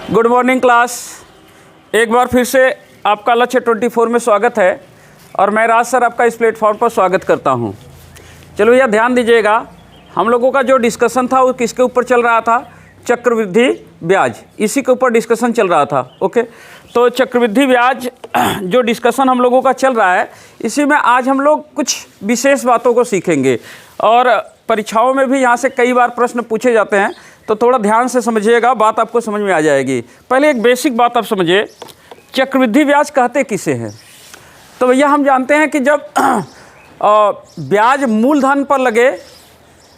Good morning class. एक बार फिर से आपका लक्ष्य 24 में स्वागत है और मैं राज सर आपका इस प्लेटफॉर्म पर स्वागत करता हूं। चलो यह ध्यान दीजिएगा, हम लोगों का जो डिस्कशन था वो किसके ऊपर चल रहा था? चक्रवृद्धि ब्याज, इसी के ऊपर डिस्कशन चल रहा था। ओके, तो चक्रवृद्धि ब्याज जो डिस्कशन हम लोगों का चल रहा है, इसी में आज हम लोग कुछ विशेष बातों को सीखेंगे और परीक्षाओं में भी यहाँ से कई बार प्रश्न पूछे जाते हैं, तो थोड़ा ध्यान से समझिएगा, बात आपको समझ में आ जाएगी। पहले एक बेसिक बात आप समझिए, चक्रवृद्धि ब्याज कहते किसे हैं? तो भैया हम जानते हैं कि जब ब्याज मूलधन पर लगे,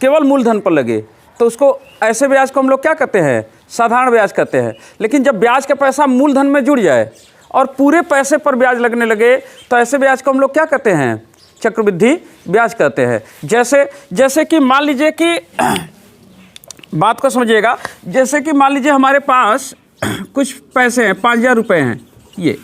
केवल मूलधन पर लगे, तो उसको ऐसे ब्याज को हम लोग क्या कहते हैं? साधारण ब्याज कहते हैं। लेकिन जब ब्याज का पैसा मूलधन में जुड़ जाए और पूरे पैसे पर ब्याज लगने लगे, तो ऐसे ब्याज को हम लोग क्या कहते हैं? चक्रवृद्धि ब्याज कहते हैं। जैसे कि मान लीजिए कि बात को समझिएगा, जैसे कि मान लीजिए हमारे पास कुछ पैसे हैं, 5,000 रुपये हैं। ये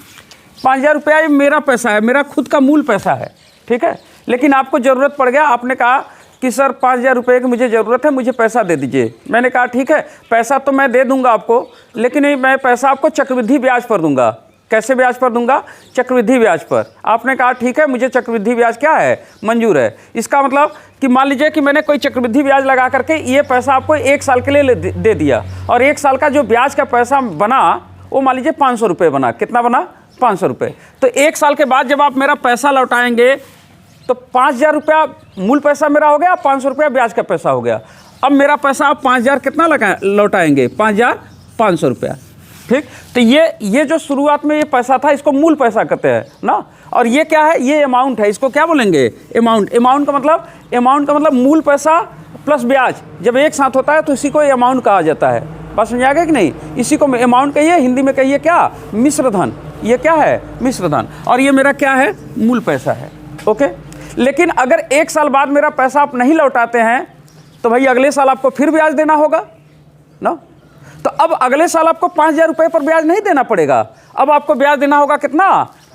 5,000 रुपया ये मेरा पैसा है, मेरा खुद का मूल पैसा है, ठीक है। लेकिन आपको ज़रूरत पड़ गया, आपने कहा कि सर 5,000 रुपये की मुझे ज़रूरत है, मुझे पैसा दे दीजिए। मैंने कहा ठीक है, पैसा तो मैं दे दूंगा आपको, लेकिन मैं पैसा आपको चक्रवृद्धि ब्याज पर दूंगा। कैसे ब्याज पर दूंगा? चक्रवृद्धि ब्याज पर। आपने कहा ठीक है, मुझे चक्रवृद्धि ब्याज क्या है? मंजूर है। इसका मतलब कि मान लीजिए कि मैंने कोई चक्रवृद्धि ब्याज लगा करके ये पैसा आपको 1 साल के लिए दे दिया, और 1 साल का जो ब्याज का पैसा बना वो मान लीजिए 500 रुपये बना। कितना बना? 500 रुपये। तो 1 साल के बाद जब आप मेरा पैसा लौटाएंगे तो 5,000 रुपया मूल पैसा मेरा हो गया, 500 रुपया ब्याज का पैसा हो गया। अब मेरा पैसा आप 5,000 कितना लौटाएंगे? 5,500 रुपया, ठीक। तो ये जो शुरुआत में ये पैसा था, इसको मूल पैसा कहते हैं ना। और ये क्या है? ये अमाउंट है, इसको क्या बोलेंगे? अमाउंट। अमाउंट का मतलब मूल पैसा प्लस ब्याज जब एक साथ होता है तो इसी को अमाउंट कहा जाता है। बात समझ आ गया कि नहीं? इसी को अमाउंट कहिए, हिंदी में कहिए क्या? मिश्र धन। ये क्या है? मिश्र धन। और ये मेरा क्या है? मूल पैसा है। ओके। लेकिन अगर 1 साल बाद मेरा पैसा आप नहीं लौटाते हैं तो भाई अगले साल आपको फिर ब्याज देना होगा ना। तो अब अगले साल आपको 5,000 रुपये पर ब्याज नहीं देना पड़ेगा, अब आपको ब्याज देना होगा कितना?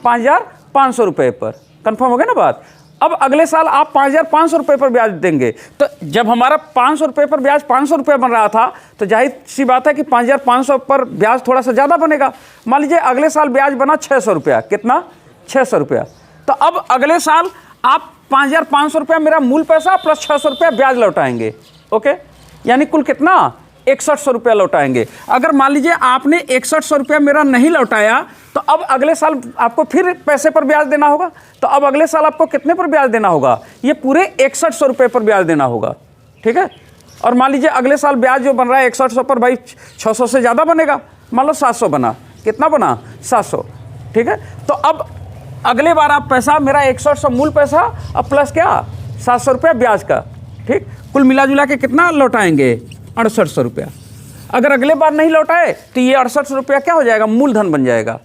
5,500 रुपये पर। कंफर्म हो गया ना बात? अब अगले साल आप 5,500 रुपये पर ब्याज देंगे। तो जब हमारा 500 रुपये पर ब्याज 500 रुपये बन रहा था, तो जाहिर सी बात है कि 5,500 पर ब्याज थोड़ा सा ज़्यादा बनेगा। मान लीजिए अगले साल ब्याज बना 600 रुपया। कितना? 600 रुपया। तो अब अगले साल आप 5,500 रुपया मेरा मूल पैसा प्लस 600 रुपया ब्याज लौटाएंगे। ओके, यानी कुल कितना? 6100 रुपया लौटाएंगे। अगर मान लीजिए आपने 6100 रुपया मेरा नहीं लौटाया, तो अब अगले साल आपको फिर पैसे पर ब्याज देना होगा। तो अब अगले साल आपको कितने पर ब्याज देना होगा? ये पूरे 6100 रुपये पर ब्याज देना होगा, ठीक है। और मान लीजिए अगले साल ब्याज जो बन रहा है 6100 पर, भाई 600 से ज़्यादा बनेगा। मान लो 700 बना। कितना बना? 700, ठीक है। तो अब अगले बार आप पैसा मेरा 6100 मूल पैसा अब प्लस क्या? 700 रुपया ब्याज का, ठीक। कुल मिला जुला के कितना लौटाएंगे? 6800 रुपया। अगर अगले बार नहीं लौटाए तो ये 6800 रुपया क्या हो जाएगा? मूलधन बन जाएगा।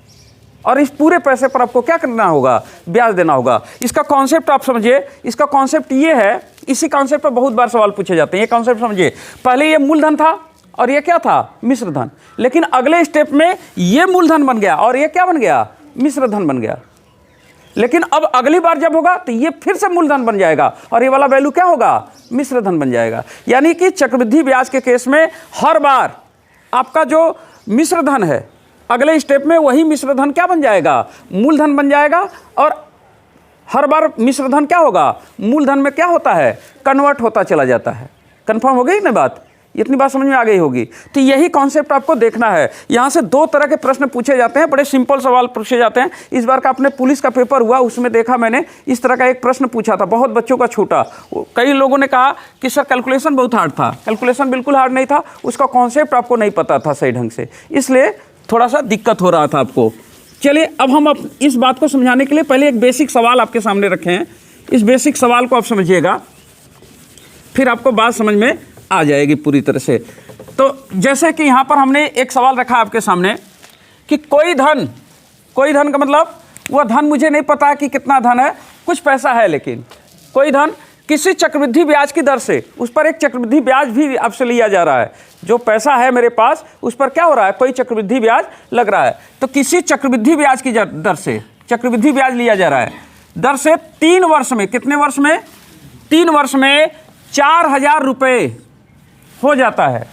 और इस पूरे पैसे पर आपको क्या करना होगा? ब्याज देना होगा। इसका कॉन्सेप्ट आप समझिए। इसका कॉन्सेप्ट ये है, इसी कॉन्सेप्ट पर बहुत बार सवाल पूछे जाते हैं। ये कॉन्सेप्ट समझिए। पहले ये मूलधन था और ये क्या था? मिश्र धन। लेकिन अगले स्टेप में ये मूलधन बन गया और ये क्या बन गया? मिश्र धन बन गया। लेकिन अब अगली बार जब होगा तो ये फिर से मूलधन बन जाएगा और ये वाला वैल्यू क्या होगा? मिश्र धन बन जाएगा। यानी कि चक्रवृद्धि ब्याज के केस में हर बार आपका जो मिश्र धन है, अगले स्टेप में वही मिश्र धन क्या बन जाएगा? मूलधन बन जाएगा। और हर बार मिश्र धन क्या होगा? मूलधन में क्या होता है? कन्वर्ट होता चला जाता है। कंफर्म हो गई ना बात? इतनी बात समझ में आ गई होगी। तो यही कॉन्सेप्ट आपको देखना है। यहाँ से 2 तरह के प्रश्न पूछे जाते हैं, बड़े सिंपल सवाल पूछे जाते हैं। इस बार का अपने पुलिस का पेपर हुआ, उसमें देखा मैंने इस तरह का एक प्रश्न पूछा था, बहुत बच्चों का छूटा। कई लोगों ने कहा कि सर कैलकुलेशन बहुत हार्ड था। कैलकुलेशन बिल्कुल हार्ड नहीं था, उसका कॉन्सेप्ट आपको नहीं पता था सही ढंग से, इसलिए थोड़ा सा दिक्कत हो रहा था आपको। चलिए अब हम इस बात को समझाने के लिए पहले एक बेसिक सवाल आपके सामने रखे हैं। इस बेसिक सवाल को आप समझिएगा, फिर आपको बात समझ में आ जाएगी पूरी तरह से। तो जैसे कि यहाँ पर हमने एक सवाल रखा आपके सामने कि कोई धन का मतलब वह धन मुझे नहीं पता कि कितना धन है, कुछ पैसा है, लेकिन कोई धन किसी चक्रवृद्धि ब्याज की दर से, उस पर एक चक्रवृद्धि ब्याज भी आपसे लिया जा रहा है। जो पैसा है मेरे पास उस पर क्या हो रहा है? कोई चक्रवृद्धि ब्याज लग रहा है। तो किसी चक्रवृद्धि ब्याज की दर से चक्रवृद्धि ब्याज लिया जा रहा है, दर से 3 वर्ष में, कितने वर्ष में? 3 वर्ष में 4,000 रुपये हो जाता है।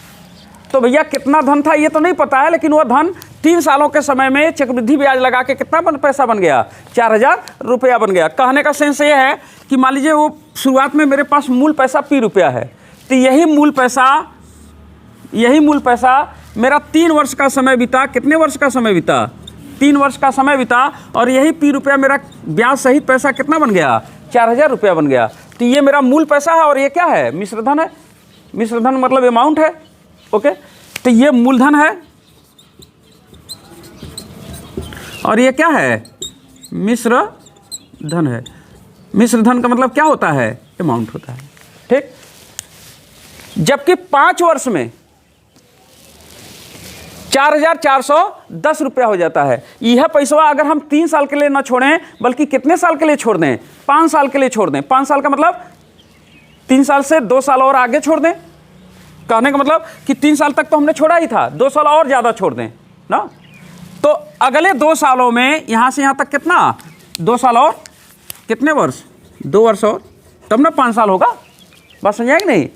तो भैया कितना धन था ये तो नहीं पता है, लेकिन वो धन 3 सालों के समय में चक्रवृद्धि ब्याज लगा के कितना पैसा बन गया, 4000 रुपया बन गया। कहने का सेंस ये है कि मान लीजिए वो शुरुआत में मेरे पास मूल पैसा P रुपया है, तो यही मूल पैसा मेरा 3 वर्ष का समय बीता। कितने वर्ष का समय बीता? 3 वर्ष का समय बीता, और यही P रुपया मेरा ब्याज सहित पैसा कितना बन गया, 4000 रुपया बन गया। तो ये मेरा मूल पैसा है, और ये क्या है, मिश्रधन है। मिश्रधन मतलब अमाउंट है, ओके। तो ये मूलधन है, और ये क्या है, मिश्रधन है। मिश्रधन का मतलब क्या होता है, अमाउंट होता है, ठीक। जबकि 5 वर्ष में 4410 रुपया हो जाता है। यह पैसा अगर हम 3 साल के लिए ना छोड़ें, बल्कि कितने साल के लिए छोड़ दें, 5 साल के लिए छोड़ दें। 5 साल का मतलब 3 साल से 2 साल और आगे छोड़ दें। कहने का मतलब कि 3 साल तक तो हमने छोड़ा ही था, 2 साल और ज़्यादा छोड़ दें ना, तो अगले 2 सालों में यहाँ से यहाँ तक कितना, 2 साल और कितने वर्ष, 2 वर्ष और, तब ना 5 साल होगा। बात समझाएंगे नहीं?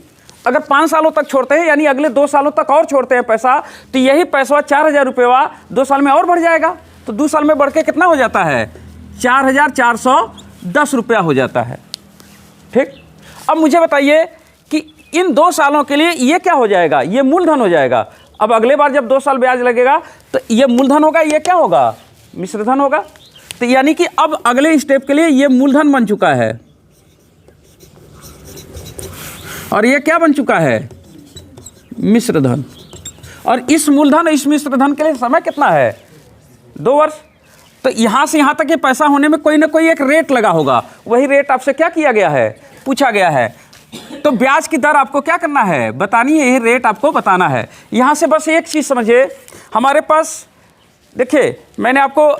अगर 5 सालों तक छोड़ते हैं, यानी अगले 2 सालों तक और छोड़ते हैं पैसा, तो यही पैसा 4000 रुपया 2 साल में और बढ़ जाएगा। तो 2 साल में बढ़ के कितना हो जाता है, 4410 रुपया हो जाता है, ठीक। अब मुझे बताइए कि इन 2 सालों के लिए ये क्या हो जाएगा, ये मूलधन हो जाएगा। अब अगले बार जब 2 साल ब्याज लगेगा तो ये मूलधन होगा, ये क्या होगा, मिश्रधन होगा। तो यानी कि अब अगले स्टेप के लिए ये मूलधन बन चुका है, और ये क्या बन चुका है, मिश्रधन। और इस मूलधन इस मिश्रधन के लिए समय कितना है, 2 वर्ष। तो यहाँ से यहाँ तक ये पैसा होने में कोई ना कोई एक रेट लगा होगा, वही रेट आपसे क्या किया गया है, पूछा गया है। तो ब्याज की दर आपको क्या करना है, बतानी है, यही रेट आपको बताना है। यहाँ से बस एक चीज़ समझिए, हमारे पास देखिए, मैंने आपको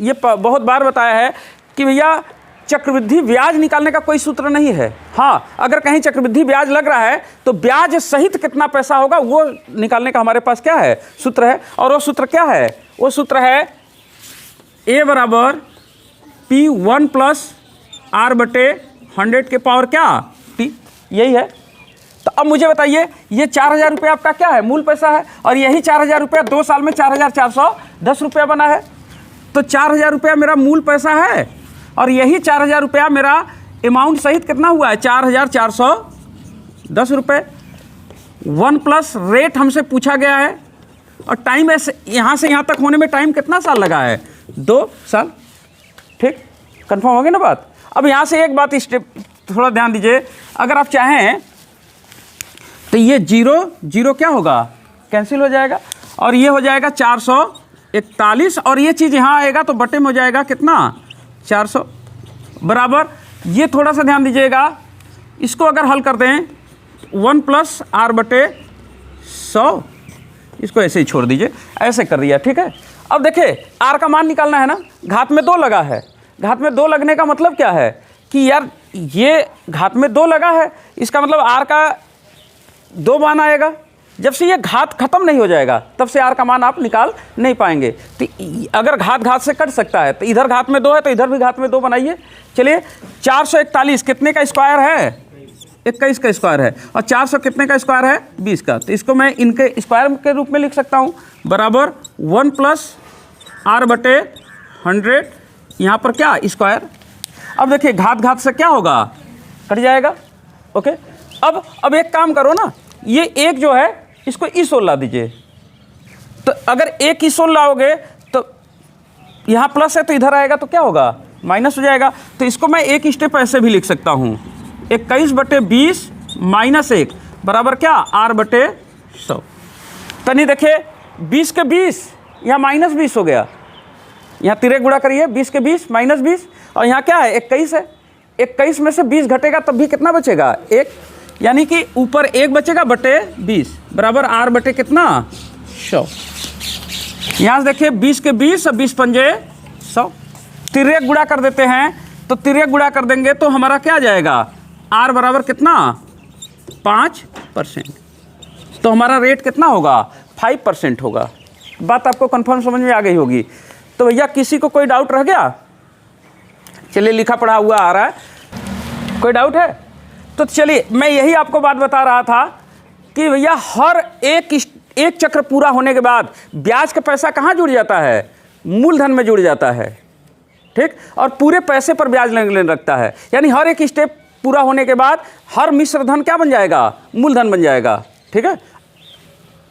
ये बहुत बार बताया है कि भैया चक्रवृद्धि ब्याज निकालने का कोई सूत्र नहीं है। हाँ, अगर कहीं चक्रवृद्धि ब्याज लग रहा है तो ब्याज सहित कितना पैसा होगा वो निकालने का हमारे पास क्या है, सूत्र है। और वो सूत्र क्या है, वो सूत्र है A बराबर P1 + R/100 के पावर क्या, T, यही है। तो अब मुझे बताइए, ये 4000 रुपया आपका क्या है, मूल पैसा है, और यही 4000 रुपया 2 साल में 4410 रुपया बना है। तो 4000 रुपया मेरा मूल पैसा है, और यही 4000 रुपया मेरा अमाउंट सहित कितना हुआ है, 4410 रुपये। 1 प्लस रेट हमसे पूछा गया है, और टाइम ऐसे यहाँ से यहाँ तक होने में टाइम कितना साल लगा है, 2 साल, ठीक। कंफर्म हो गई ना बात। अब यहाँ से एक बात स्टेप थोड़ा ध्यान दीजिए, अगर आप चाहें तो ये 0 क्या होगा, कैंसिल हो जाएगा, और ये हो जाएगा 441, और ये चीज़ यहाँ आएगा तो बटे में हो जाएगा कितना, 400 बराबर। ये थोड़ा सा ध्यान दीजिएगा, इसको अगर हल कर दें 1 + R/100, इसको ऐसे ही छोड़ दीजिए, ऐसे कर दिया, ठीक है। अब देखिए R का मान निकालना है ना, घात में 2 लगा है। घात में 2 लगने का मतलब क्या है कि यार ये घात में 2 लगा है, इसका मतलब R का 2 मान आएगा। जब से ये घात खत्म नहीं हो जाएगा तब से R का मान आप निकाल नहीं पाएंगे। तो अगर घात से कट सकता है तो इधर घात में 2 है तो इधर भी घात में 2 बनाइए। चलिए 441 कितने का स्क्वायर है, 21 का स्क्वायर है, और 400 कितने का स्क्वायर है, 20 का। तो इसको मैं इनके स्क्वायर के रूप में लिख सकता हूँ, बराबर 1 + R/100, यहाँ पर क्या, स्क्वायर। अब देखिए घात से क्या होगा, कट जाएगा, ओके। अब एक काम करो ना, ये एक जो है इसको इस ओर ला दीजिए। तो अगर एक इस ओर लाओगे तो यहाँ प्लस है तो इधर आएगा तो क्या होगा, माइनस हो जाएगा। तो इसको मैं एक स्टेप ऐसे भी लिख सकता हूँ, 21/20 - 1 बराबर क्या, R/100। तनी देखिए 20 के 20 यहाँ -20 हो गया, यहाँ तिरे गुणा करिए, 20 के 20 -20, और यहाँ क्या है, 21 है। 21 में से 20 घटेगा तब भी कितना बचेगा, 1, यानी कि ऊपर 1 बचेगा बटे 20 बराबर R बटे कितना, 100। यहाँ से देखिए 20 के 20 और 20 पंजे 100, तिर्यक गुणा कर देते हैं। तो तिर्यक गुणा कर देंगे तो हमारा क्या आ जाएगा, R बराबर कितना, 5%। तो हमारा रेट कितना होगा, 5% होगा। बात आपको कंफर्म समझ में आ गई होगी। तो भैया किसी को कोई डाउट रह गया, चलिए लिखा पढ़ा हुआ आ रहा है, कोई डाउट है तो चलिए मैं यही आपको बात बता रहा था कि भैया हर एक एक चक्र पूरा होने के बाद ब्याज का पैसा कहाँ जुड़ जाता है? मूलधन में जुड़ जाता है, ठीक। और पूरे पैसे पर ब्याज लेने लगता है, यानी हर एक स्टेप पूरा होने के बाद हर मिश्र धन क्या बन जाएगा? मूलधन बन जाएगा, ठीक है।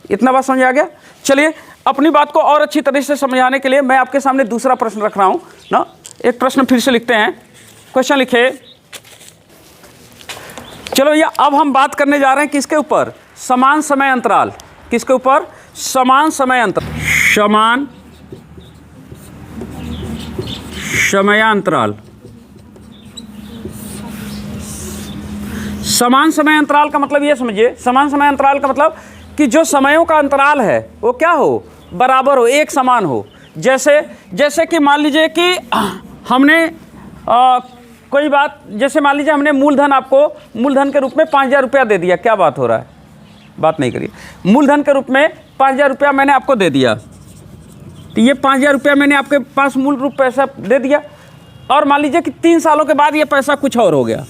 इतना बात समझ आ गया? चलिए अपनी बात को और अच्छी तरह से समझाने के लिए मैं आपके सामने दूसरा प्रश्न रख रहा हूँ ना। एक प्रश्न फिर से लिखते हैं। क्वेश्चन लिखे, चलो ये अब हम बात करने जा रहे हैं किसके ऊपर? समान समय अंतराल। किसके ऊपर? समान समय अंतराल। समान समयांतराल। समान समय अंतराल का मतलब ये समझिए, समान समय अंतराल का मतलब कि जो समयों का अंतराल है वो क्या हो? बराबर हो, एक समान हो। जैसे कि मान लीजिए कि हमने कोई बात, जैसे मान लीजिए हमने मूलधन आपको मूलधन के रूप में 5,000 रुपया दे दिया। क्या बात हो रहा है? बात नहीं करिए। मूलधन के रूप में 5,000 रुपया मैंने आपको दे दिया, तो ये 5,000 रुपया मैंने आपके पास मूल रूप पैसा दे दिया, और मान लीजिए कि 3 सालों के बाद ये पैसा कुछ और हो गया,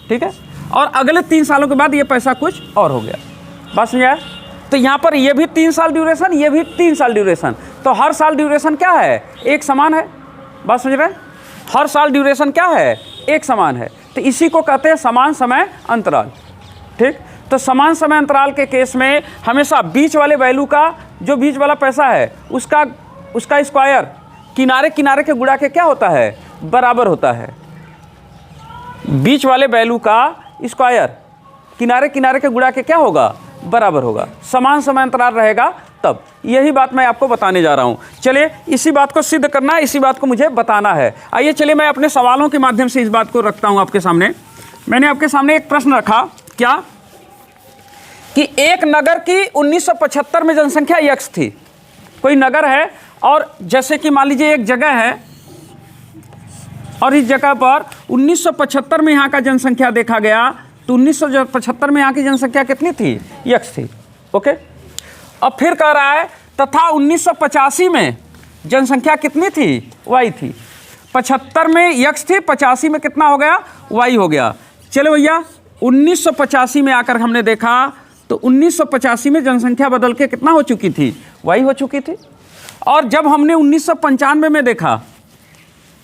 ठीक है। और अगले 3 सालों के बाद ये पैसा कुछ और हो गया। बात समझ आया? तो यहाँ पर ये भी 3 साल ड्यूरेशन, ये भी 3 साल ड्यूरेशन, तो हर साल ड्यूरेशन क्या है? एक समान है। बात समझ रहे हैं? हर साल ड्यूरेशन क्या है? एक समान है। तो इसी को कहते हैं समान समय अंतराल, ठीक। तो समान समय अंतराल के केस में हमेशा बीच वाले वैल्यू का, जो बीच वाला पैसा है उसका स्क्वायर किनारे किनारे के गुणा के क्या होता है? बराबर होता है। बीच वाले वैल्यू का स्क्वायर किनारे किनारे के गुणा के क्या होगा? बराबर होगा। समान समय अंतराल रहेगा तब। यही बात मैं आपको बताने जा रहा हूँ। चलिए इसी बात को सिद्ध करना है, इसी बात को मुझे बताना है। आइए चलिए मैं अपने सवालों के माध्यम से इस बात को रखता हूँ आपके सामने। मैंने आपके सामने एक प्रश्न रखा, क्या कि एक नगर की 1975 में जनसंख्या x थी। कोई नगर है और जैसे कि मान लीजिए एक जगह है और इस जगह पर 1975 में यहाँ का जनसंख्या देखा गया, तो 1975 में यहाँ की जनसंख्या कितनी थी? x थी, ओके। अब फिर कह रहा है तथा 1985 में जनसंख्या कितनी थी? y थी। 75 में x थी, 85 में कितना हो गया? y हो गया। चलो भैया 1985 में आकर हमने देखा तो 1985 में जनसंख्या बदल के कितना हो चुकी थी? y हो चुकी थी। और जब हमने 1995 में देखा,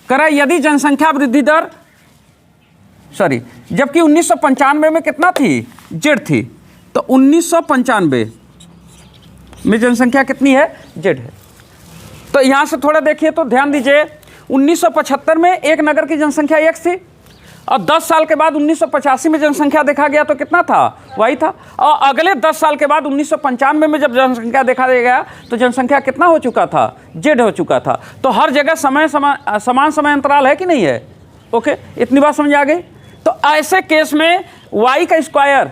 करा यदि जनसंख्या वृद्धि दर जबकि 1995 में कितना थी? z थी। तो 1995 में जनसंख्या कितनी है? z है। तो यहाँ से थोड़ा देखिए तो ध्यान दीजिए, 1975 में एक नगर की जनसंख्या x थी और 10 साल के बाद 1985 में जनसंख्या देखा गया तो कितना था? y था। और अगले 10 साल के बाद 1995 में जब जनसंख्या देखा गया तो जनसंख्या कितना हो चुका था? z हो चुका था। तो हर जगह समान समय अंतराल है कि नहीं है? ओके, इतनी बात समझ आ गई। तो ऐसे केस में y का स्क्वायर,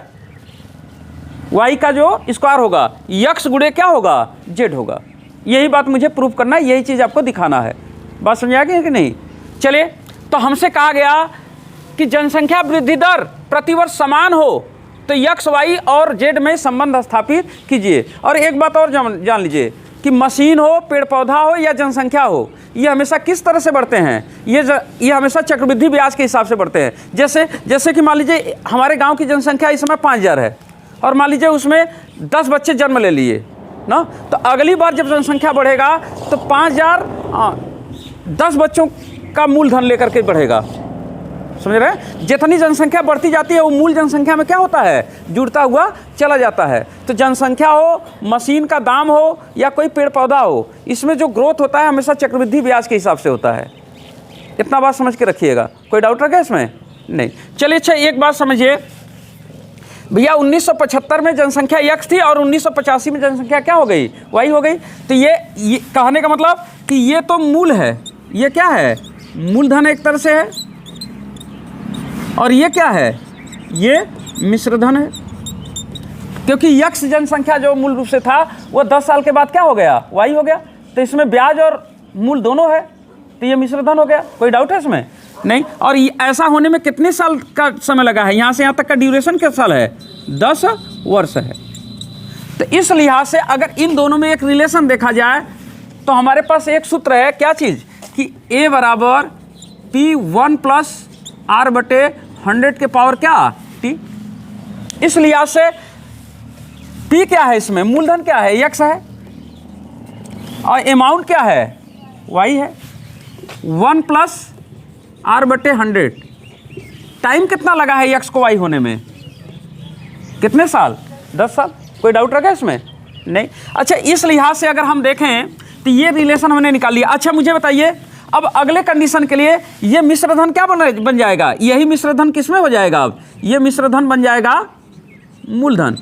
y का जो स्क्वायर होगा x गुणे क्या होगा? z होगा। यही बात मुझे प्रूव करना है, यही चीज़ आपको दिखाना है। बात समझ आ गई कि नहीं? चलिए, तो हमसे कहा गया कि जनसंख्या वृद्धि दर प्रतिवर्ष समान हो तो x, y और z में संबंध स्थापित कीजिए। और एक बात और जान लीजिए कि मशीन हो, पेड़ पौधा हो या जनसंख्या हो, ये हमेशा किस तरह से बढ़ते हैं? ये हमेशा चक्रवृद्धि ब्याज के हिसाब से बढ़ते हैं। जैसे कि मान लीजिए हमारे गांव की जनसंख्या इस समय 5,000 है और मान लीजिए उसमें 10 बच्चे जन्म ले लिए ना, तो अगली बार जब जनसंख्या बढ़ेगा तो 5,000 10 बच्चों का मूलधन लेकर के बढ़ेगा। समझ रहे हैं? जितनी जनसंख्या बढ़ती जाती है वो मूल जनसंख्या में क्या होता है? जुड़ता हुआ चला जाता है। तो जनसंख्या हो, मशीन का दाम हो या कोई पेड़ पौधा हो, इसमें जो ग्रोथ होता है हमेशा चक्रवृद्धि ब्याज के हिसाब से होता है। इतना बात समझ के रखिएगा। कोई डाउट रखा इसमें? नहीं। चलिए अच्छा, एक बात समझिए भैया, 1975 में जनसंख्या x थी और 1985 में जनसंख्या क्या हो गई? y हो गई। तो ये कहने का मतलब कि ये तो मूल है, ये क्या है? मूलधन एक तरह से है, और ये क्या है? ये मिश्रधन है, क्योंकि x जनसंख्या जो मूल रूप से था वो 10 साल के बाद क्या हो गया? y हो गया। तो इसमें ब्याज और मूल दोनों है, तो ये मिश्रधन हो गया। कोई डाउट है इसमें? नहीं। और ऐसा होने में कितने साल का समय लगा है? यहाँ से यहाँ तक का ड्यूरेशन कितना साल है? 10 वर्ष है। तो इस लिहाज से अगर इन दोनों में एक रिलेशन देखा जाए तो हमारे पास एक सूत्र है, क्या चीज़? कि a बराबर P1 प्लस R बटे 100 के पावर क्या? t। इस लिहाज से P क्या है इसमें, मूलधन क्या है, x है, और अमाउंट क्या है, y है। 1 प्लस R/100। टाइम कितना लगा है x को y होने में, कितने साल, 10 साल। कोई डाउट रखा इसमें, नहीं। अच्छा, इस लिहाज से अगर हम देखें तो ये रिलेशन हमने निकाल लिया। अच्छा मुझे बताइए, अब अगले कंडीशन के लिए ये मिश्रधन क्या बन जाएगा, यही मिश्रधन किस में हो जाएगा, अब ये मिश्रधन बन जाएगा मूलधन,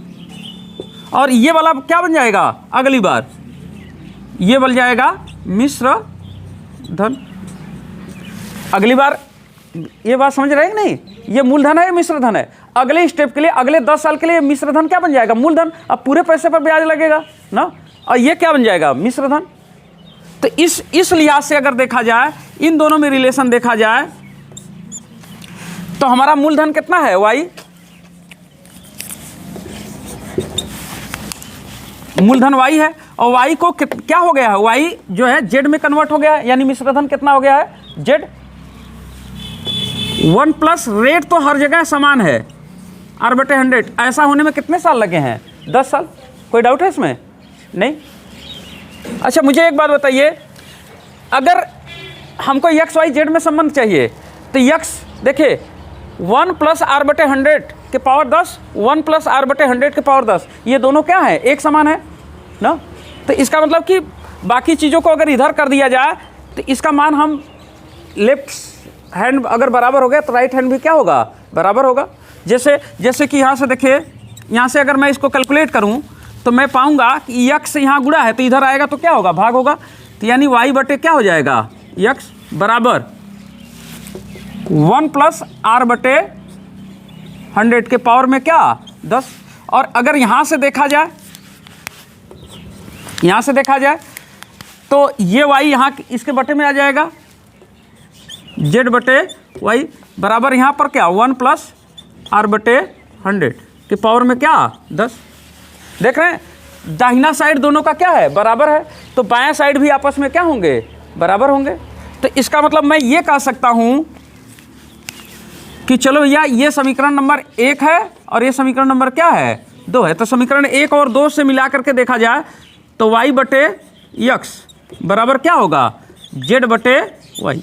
और ये वाला क्या बन जाएगा अगली बार, ये बन जाएगा मिश्रधन। अगली बार, ये बात समझ रहे हैं कि नहीं, ये मूलधन है, ये मिश्रधन है। अगले स्टेप के लिए, अगले 10 साल के लिए मिश्रधन क्या बन जाएगा, मूलधन। अब पूरे पैसे पर ब्याज लगेगा ना, और ये क्या बन जाएगा, मिश्रधन। तो इस लिहाज से अगर देखा जाए, इन दोनों में रिलेशन देखा जाए, तो हमारा मूलधन कितना है, y, मूलधन y है, और y को क्या हो गया है, y जो है z में कन्वर्ट हो गया है, यानी मिश्रधन कितना हो गया है, z। 1 प्लस रेट तो हर जगह समान है, R/100। ऐसा होने में कितने साल लगे हैं, 10 साल। कोई डाउट है इसमें, नहीं। अच्छा मुझे एक बात बताइए, अगर हमको x y z में संबंध चाहिए तो x देखिए 1 प्लस R/100 के पावर 10, 1 प्लस R/100 के पावर 10, ये दोनों क्या है, एक समान है ना। तो इसका मतलब कि बाकी चीज़ों को अगर इधर कर दिया जाए तो इसका मान हम लेफ्ट हैंड अगर बराबर हो गया तो राइट हैंड भी क्या होगा, बराबर होगा। जैसे कि यहाँ से देखिए, यहाँ से अगर मैं इसको कैलकुलेट करूँ तो मैं पाऊंगा कि x यहाँ गुणा है तो इधर आएगा तो क्या होगा, भाग होगा। तो यानी y बटे क्या हो जाएगा, x बराबर 1 प्लस R/100 के पावर में क्या, 10। और अगर यहाँ से देखा जाए, तो ये y यहाँ इसके बटे में आ जाएगा, z बटे y बराबर यहाँ पर क्या, 1 प्लस R/100 के पावर में क्या, 10। देख रहे हैं, दाहिना साइड दोनों का क्या है, बराबर है, तो बायां साइड भी आपस में क्या होंगे, बराबर होंगे। तो इसका मतलब मैं ये कह सकता हूं कि चलो भैया, ये समीकरण नंबर 1 है और ये समीकरण नंबर क्या है, 2 है। तो समीकरण 1 और 2 से मिला करके देखा जाए तो y बटे x बराबर क्या होगा, z बटे y।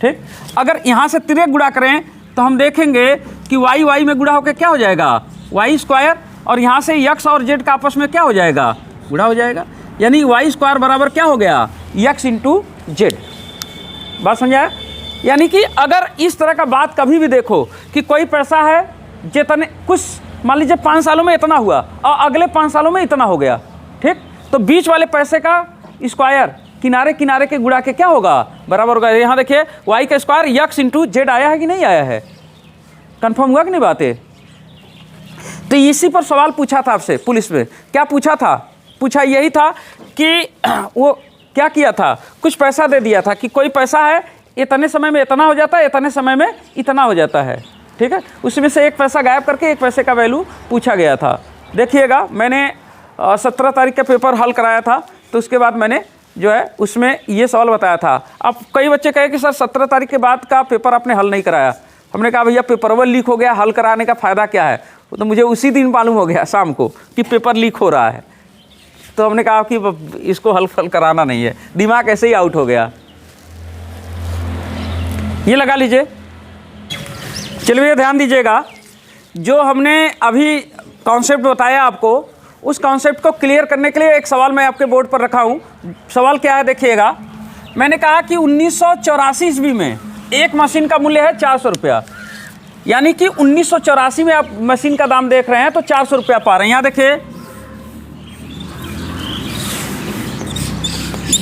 ठीक, अगर यहाँ से तिरक गुणा करें तो हम देखेंगे कि y में गुणा होकर क्या हो जाएगा, y², और यहाँ से x और z का आपस में क्या हो जाएगा, गुणा हो जाएगा। यानी y² बराबर क्या हो गया, x इंटू z। बात समझाया। यानी कि अगर इस तरह का बात कभी भी देखो कि कोई पैसा है जितने, कुछ मान लीजिए 5 सालों में इतना हुआ और अगले 5 सालों में इतना हो गया, ठीक, तो बीच वाले पैसे का स्क्वायर किनारे किनारे के गुणा के क्या होगा, बराबर होगा। यहाँ देखिए y का स्क्वायर x इंटू z आया है कि नहीं आया है, कंफर्म हुआ कि नहीं बातें। तो इसी पर सवाल पूछा था आपसे पुलिस में, क्या पूछा था, पूछा यही था कि वो क्या किया था, कुछ पैसा दे दिया था कि कोई पैसा है, इतने समय में इतना हो जाता है, इतने समय में इतना हो जाता है, ठीक है। उसमें से एक पैसा गायब करके एक पैसे का वैल्यू पूछा गया था। देखिएगा, मैंने 17 तारीख का पेपर हल कराया था, तो उसके बाद मैंने जो है उसमें ये सवाल बताया था। अब कई बच्चे कहे कि सर 17 तारीख के बाद का पेपर आपने हल नहीं कराया। हमने कहा भैया पेपर लीक हो गया, हल कराने का फ़ायदा क्या है। तो मुझे उसी दिन मालूम हो गया शाम को कि पेपर लीक हो रहा है, तो हमने कहा कि इसको हल कराना नहीं है, दिमाग ऐसे ही आउट हो गया। ये लगा लीजिए। चलिए ध्यान दीजिएगा, जो हमने अभी कॉन्सेप्ट बताया आपको, उस कॉन्सेप्ट को क्लियर करने के लिए एक सवाल मैं आपके बोर्ड पर रखा हूँ। सवाल क्या है देखिएगा, मैंने कहा कि 1984 ईस्वी में एक मशीन का मूल्य है 400 रुपया, यानी कि 1984 में आप मशीन का दाम देख रहे हैं तो 400 रुपया पा रहे हैं। यहाँ देखिए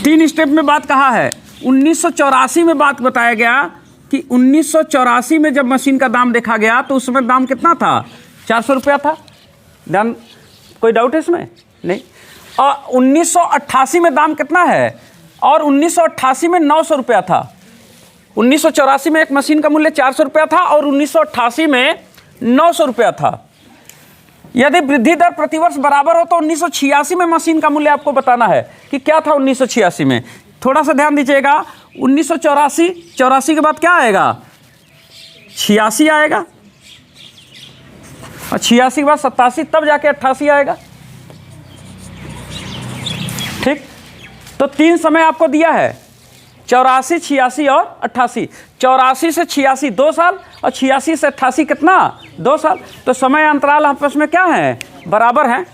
3 स्टेप में बात कहा है। 1984 में बात बताया गया कि 1984 में जब मशीन का दाम देखा गया तो उसमें दाम कितना था, 400 रुपया था। ध्यान, कोई डाउट है इसमें, नहीं। और 1988 में दाम कितना है, और 1988 में 900 रुपया था। 1984 में एक मशीन का मूल्य 400 रुपया था और 1988 में 900 रुपया था। यदि वृद्धि दर प्रतिवर्ष बराबर हो तो 1986 में मशीन का मूल्य आपको बताना है कि क्या था 1986 में। थोड़ा सा ध्यान दीजिएगा, 1984 के बाद क्या आएगा, 86 आएगा, और 86 के बाद 87, तब जाके 88 आएगा। तो 3 समय आपको दिया है, 84, 86 और 88। 84 से 86 2 साल और 86 से 88 कितना 2 साल। तो समय अंतराल आपस में क्या है, बराबर हैं।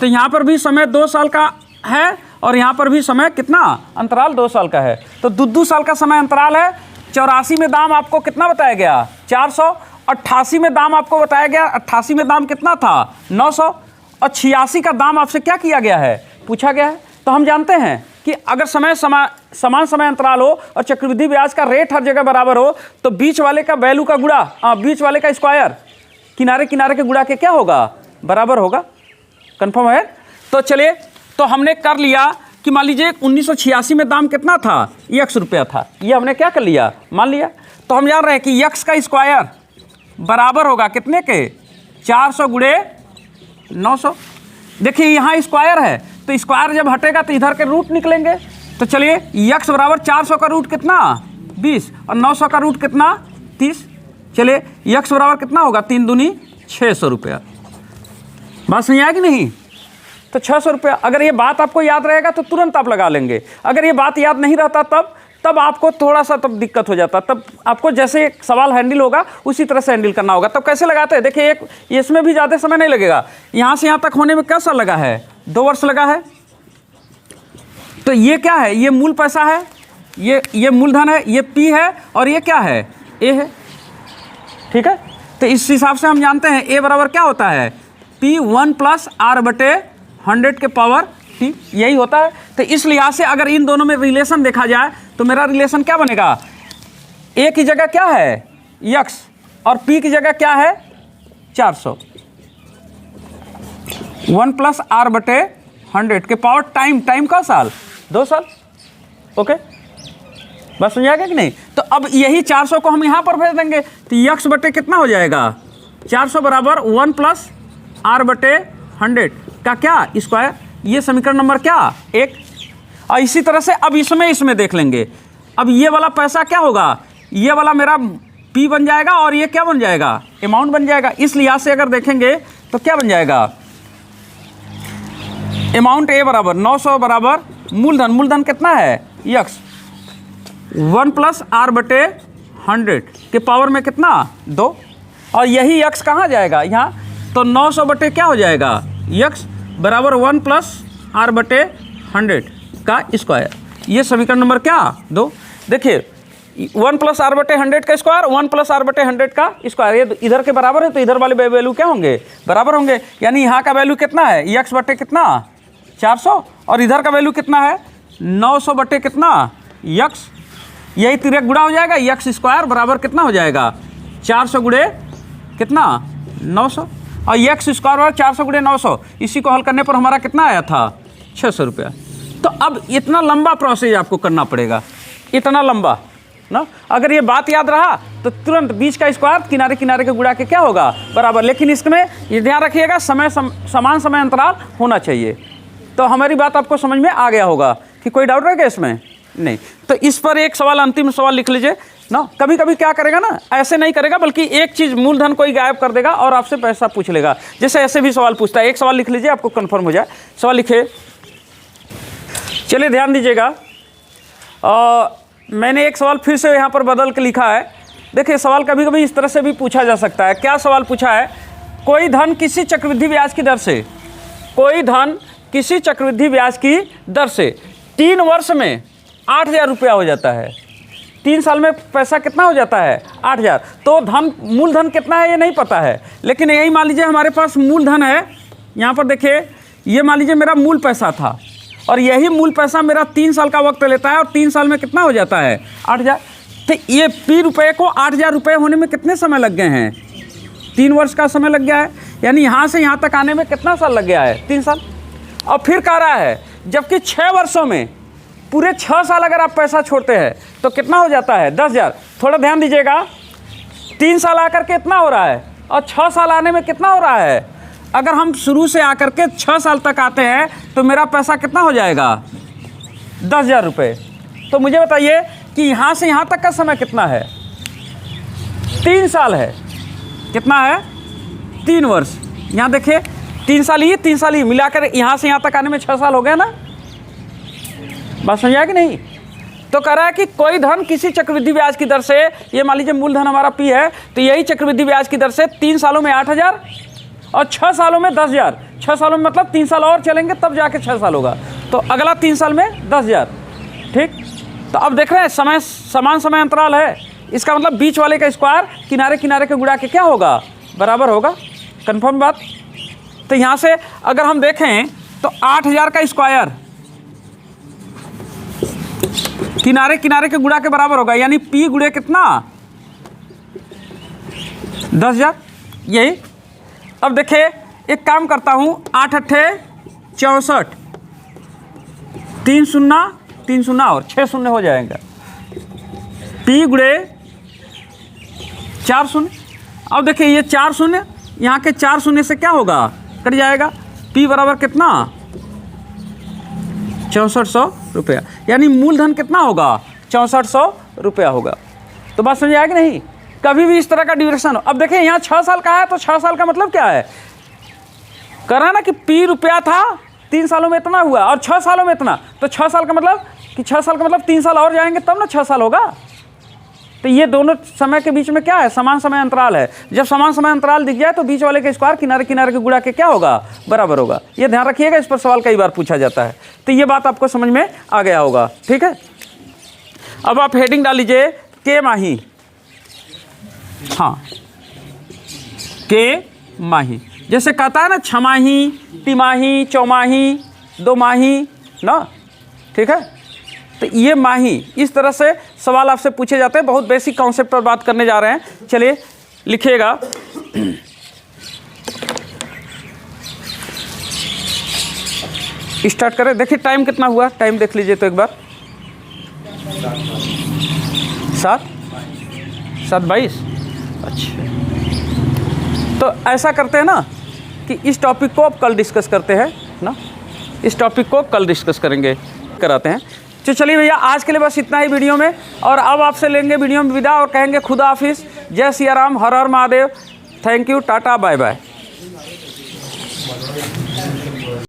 तो यहाँ पर भी समय 2 साल का है और यहाँ पर भी समय कितना अंतराल 2 साल का है। तो 2 साल का समय अंतराल है। 84 में दाम आपको कितना बताया गया 400, 88 में दाम आपको बताया गया 88 में दाम कितना था 900 और 86 का दाम आपसे क्या किया गया है, पूछा गया है। तो हम जानते हैं कि अगर समान समय अंतराल हो और चक्रवृद्धि ब्याज का रेट हर जगह बराबर हो तो बीच वाले का वैल्यू का गुणा बीच वाले का स्क्वायर किनारे किनारे के गुणा के क्या होगा, बराबर होगा। कंफर्म है। तो चलिए, तो हमने कर लिया कि मान लीजिए 1986 में दाम कितना था, x रुपया था। ये हमने क्या कर लिया, मान लिया। तो हम जान रहे हैं कि x का स्क्वायर बराबर होगा कितने के 400 गुणे 900। देखिए यहाँ स्क्वायर है तो स्क्वायर जब हटेगा तो इधर के रूट निकलेंगे। तो चलिए x बराबर 400 का रूट कितना 20 और 900 का रूट कितना 30। चलिए x बराबर कितना होगा 3 दूनी 600 रुपया। बात सही है कि नहीं। तो 600 रुपया। अगर ये बात आपको याद रहेगा तो तुरंत आप लगा लेंगे। अगर ये बात याद नहीं रहता तब आपको थोड़ा सा तब दिक्कत हो जाता। तब आपको जैसे सवाल हैंडल होगा उसी तरह से हैंडल करना होगा। तब कैसे लगाते हैं, देखिए एक इसमें भी ज़्यादा समय नहीं लगेगा। यहाँ से यहाँ तक होने में क्या साल लगा है, 2 वर्ष लगा है। तो ये क्या है, ये मूल पैसा है, ये मूलधन है, ये P है और ये क्या है, A है। ठीक है। तो इस हिसाब से हम जानते हैं A बराबर क्या होता है P 1 + R/100 के पावर T, यही होता है। तो इस लिहाज से अगर इन दोनों में रिलेशन देखा जाए तो मेरा रिलेशन क्या बनेगा, A की जगह क्या है x और P की जगह क्या है 400। 1 + R/100 के पावर टाइम का साल 2 साल। ओके, बस समझ आएगा कि नहीं। तो अब यही 400 को हम यहाँ पर भेज देंगे तो x बटे कितना हो जाएगा 400 बराबर 1 + R/100 का क्या स्क्वायर। ये समीकरण नंबर क्या 1। और इसी तरह से अब इसमें देख लेंगे। अब ये वाला पैसा क्या होगा, ये वाला मेरा P बन जाएगा और ये क्या बन जाएगा, अमाउंट बन जाएगा। इस लिहाज से अगर देखेंगे तो क्या बन जाएगा, अमाउंट A बराबर 900 बराबर मूलधन कितना है x 1 + R/100 के पावर में कितना 2 और यही x कहाँ जाएगा यहाँ। तो 900 बटे क्या हो जाएगा x बराबर 1 + R/100 का स्क्वायर। ये समीकरण नंबर क्या 2। देखिए 1 + R/100 का स्क्वायर 1 + R/100 का स्क्वायर, ये इधर के बराबर है तो इधर वाले वैल्यू क्या होंगे, बराबर होंगे। यानी यहाँ का वैल्यू कितना है x बटे कितना 400 और इधर का वैल्यू कितना है 900 बटे कितना x। यही तिरक गुणा हो जाएगा, x स्क्वायर बराबर कितना हो जाएगा 400 गुणे कितना 900 और x स्क्वायर बराबर 400 गुणे 900। इसी को हल करने पर हमारा कितना आया था 600 रुपया। तो अब इतना लंबा प्रोसेस आपको करना पड़ेगा, इतना लंबा ना। अगर ये बात याद रहा तो तुरंत बीच का स्क्वायर किनारे किनारे के गुणा के क्या होगा बराबर। लेकिन इसमें ये ध्यान रखिएगा समान समय अंतराल होना चाहिए। तो हमारी बात आपको समझ में आ गया होगा कि कोई डाउट रहेगा इसमें नहीं। तो इस पर एक सवाल, अंतिम सवाल लिख लीजिए ना। कभी कभी क्या करेगा ना, ऐसे नहीं करेगा बल्कि एक चीज़ मूलधन कोई गायब कर देगा और आपसे पैसा पूछ लेगा। जैसे ऐसे भी सवाल पूछता है। एक सवाल लिख लीजिए, आपको कंफर्म हो जाए। सवाल लिखे, चलिए ध्यान दीजिएगा। मैंने एक सवाल फिर से यहाँ पर बदल के लिखा है। देखिए सवाल कभी कभी इस तरह से भी पूछा जा सकता है। क्या सवाल पूछा है, कोई धन किसी चक्रवृद्धि ब्याज की दर से, कोई धन किसी चक्रवृद्धि ब्याज की दर से 3 वर्ष में 8000 रुपया हो जाता है। 3 साल में पैसा कितना हो जाता है 8000। तो धन मूलधन कितना है ये नहीं पता है, लेकिन यही मान लीजिए हमारे पास मूलधन है। यहाँ पर देखिए ये मान लीजिए मेरा मूल पैसा था और यही मूल पैसा मेरा 3 साल का वक्त लेता है और 3 साल में कितना हो जाता है 8000। तो ये P रुपये को 8000 रुपये होने में कितने समय लग गए हैं, 3 वर्ष का समय लग गया है। यानी यहाँ से यहाँ तक आने में कितना साल लग गया है 3 साल। और फिर कह रहा है जबकि 6 वर्षों में पूरे 6 साल अगर आप पैसा छोड़ते हैं तो कितना हो जाता है 10000। थोड़ा ध्यान दीजिएगा, 3 साल आकर के इतना हो रहा है और 6 साल आने में कितना हो रहा है। अगर हम शुरू से आकर के 6 साल तक आते हैं तो मेरा पैसा कितना हो जाएगा 10000 रुपये। तो मुझे बताइए कि यहाँ से यहाँ तक का समय कितना है, 3 साल है। कितना है 3 वर्ष। यहाँ देखिए 3 साल ही मिलाकर यहाँ से यहाँ तक आने में 6 साल हो गया ना। बात समझ आया कि नहीं? तो कह रहा है कि कोई धन किसी चक्रवृद्धि ब्याज की दर से, ये मान लीजिए मूलधन हमारा P है, तो यही चक्रवृद्धि ब्याज की दर से 3 सालों में 8,000 और 6 सालों में 10,000। 6 सालों में मतलब 3 साल और चलेंगे तब जाके 6 साल होगा, तो अगला 3 साल में 10,000। ठीक, तो अब देख रहे हैं समय समान समय अंतराल है, इसका मतलब बीच वाले का स्क्वायर किनारे किनारे के गुणा के क्या होगा, बराबर होगा। कन्फर्म बात? तो यहाँ से अगर हम देखें तो 8,000 का स्क्वायर किनारे किनारे के गुणा के बराबर होगा, यानी P गुणे कितना, 10,000। यही अब देखिए एक काम करता हूँ, 8 अट्ठे 64, 3 शून्य 3 शून्य और 6 शून्य हो जाएगा, P गुणे 4 शून्य। अब देखिए ये 4 शून्य, यहाँ के 4 शून्य से क्या होगा, कट जाएगा, P बराबर कितना, 6400 रुपया, यानी मूलधन कितना होगा, 6400 रुपया होगा। तो बात समझ आएगी नहीं? कभी भी इस तरह का ड्यूरेशन हो। अब देखिए यहाँ 6 साल का है, तो 6 साल का मतलब क्या है, करा ना कि P रुपया था, 3 सालों में इतना हुआ और 6 सालों में इतना, तो 6 साल का मतलब कि 6 साल का मतलब 3 साल और जाएंगे तब ना 6 साल होगा। तो ये दोनों समय के बीच में क्या है, समान समय अंतराल है। जब समान समय अंतराल दिख जाए तो बीच वाले के स्क्वायर किनारे किनारे के गुणा के क्या होगा, बराबर होगा। ये ध्यान रखिएगा, इस पर सवाल कई बार पूछा जाता है। तो ये बात आपको समझ में आ गया होगा। ठीक है, अब आप हेडिंग डाल लीजिए के माही। हाँ, के माही, जैसे कहता है ना छमाही, तिमाही, चौमाही, 2 माही ना, ठीक है। तो ये माही, इस तरह से सवाल आपसे पूछे जाते हैं। बहुत बेसिक कॉन्सेप्ट पर बात करने जा रहे हैं। चलिए लिखिएगा, स्टार्ट करें। देखिए टाइम कितना हुआ, टाइम देख लीजिए तो एक बार, 7:22। अच्छा, तो ऐसा करते हैं ना कि इस टॉपिक को अब कल डिस्कस करते हैं ना, इस टॉपिक को कल डिस्कस करेंगे, कराते हैं। तो चलिए भैया, आज के लिए बस इतना ही वीडियो में, और अब आपसे लेंगे वीडियो में विदा और कहेंगे खुदा हाफिज़, जय सिया राम, हर हर Mahadev, thank you, tata, bye bye.